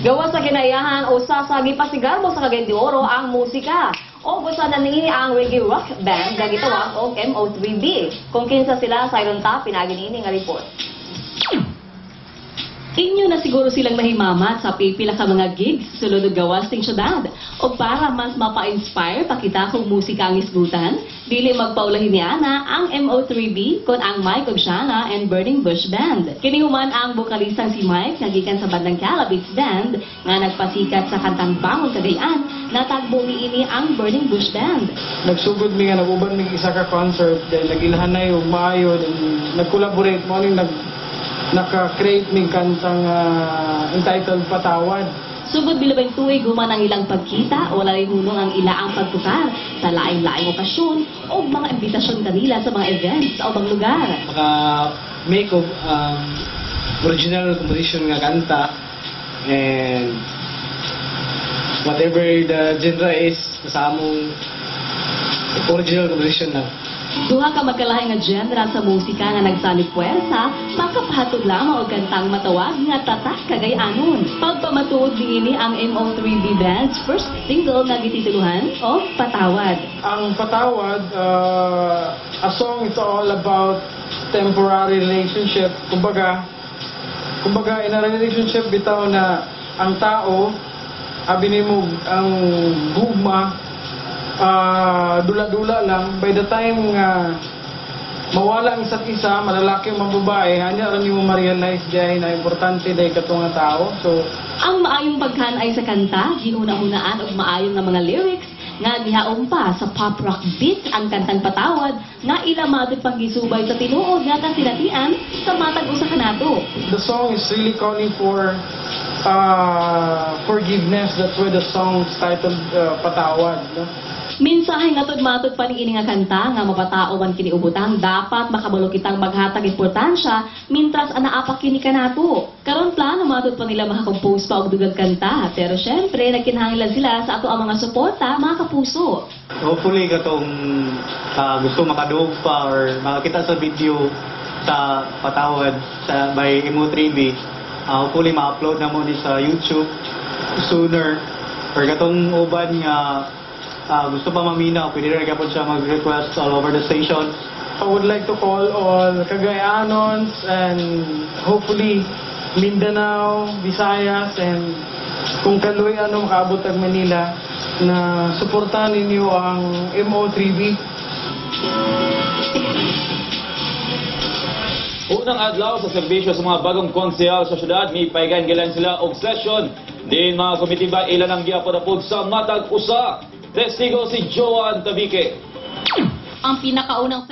Gawa sa kinaiyahan o sasagi pasigar mo sa Cagayan de Oro ang musika. O gusto na ni ang reggae rock band gagitawag og MO3B. Kung kinsa sila sa iron top pinaginiini nga report. Inyo na siguro silang mahimamat sa pipila ka mga gigs sulod og gawas ting syudad. O para mas mapa-inspire pakita kung musika ang isgutan, dili magpaulahin ni Ana ang MO3B kon ang Mike Ogshana and Burning Bush Band. Kini human ang bokalistang si Mike nagikan sa bandang Calabits Band nga nagpasikat sa kantang Bangon Cagayan, natagbo niini ang Burning Bush Band. Nagsugod mi nga naguban mi isa ka concert dahil nag-ilhanay og maayo nag-collaborate mo ning naka-create mig kantang entitled Patawad. Sugod bilabing tuig human ang ilang pagkita o walay hunong ang ilaang pagtukar sa laing-laing okasyon o mga imbitasyon kanila sa mga events o bang lugar. Maka-make of original composition nga kanta and whatever the genre is sa among original composition na. Duha ka magkalahi nga genre sa musika nga nagsanib puwersa, makapahatod lamang og kantang matawag nga tatak kagayanon. Pagpamatuod niini ang MO3B Band's first single nga gitituluhan o Patawad. Ang Patawad, a song it's all about temporary relationship. Kumbaga in a relationship bitaw na ang tao abinimog ang gugma dula-dula lang. By the time nga mawala ang isa't isa, malalaki o mababae, hanya rin yung ma-realize dahil na importante dahil katong nga tao. So, ang maayong pagkanay sa kanta, ginuna-hunaan og maayong nga mga lyrics nga gihaom pa sa pop rock beat ang kantang Patawad nga ilamatod pang gisubay sa tinuod nga kasinatian sa matag usa kanato. The song is really calling for forgiveness. That's why the song is titled Patawad. No? Minsahay nga matod pa ni ini nga kanta nga mapatao man kini ubutang dapat makabalo kitang maghatag importansya mintras anaapak kini kanato. Karon plano matod pa nila makakompose pa og dugang kanta pero syempre nagkinahanglan sila sa ato ang mga suporta mga kapuso. Hopefully katong gusto makadug pa or makakita sa video sa Patawad sa by MO3B, hopefully ma-upload na mo ni sa YouTube sooner or katong uban nga gusto pa maminaw, pwede rin kapag siya mag-request all over the station. I would like to call all Cagayanons and hopefully Mindanao, Visayas, and kung kaluoy ano makaabot ang Manila na suportahan ninyo ang MO3B. Unang adlaw sa serbisyo sa mga bagong konsehal sa syudad, may paigan-gilan sila og session. Din mga komitiba ilan ang giapod-apod sa matag usa. Testigo si Joan Tabique. Ang pinakaunang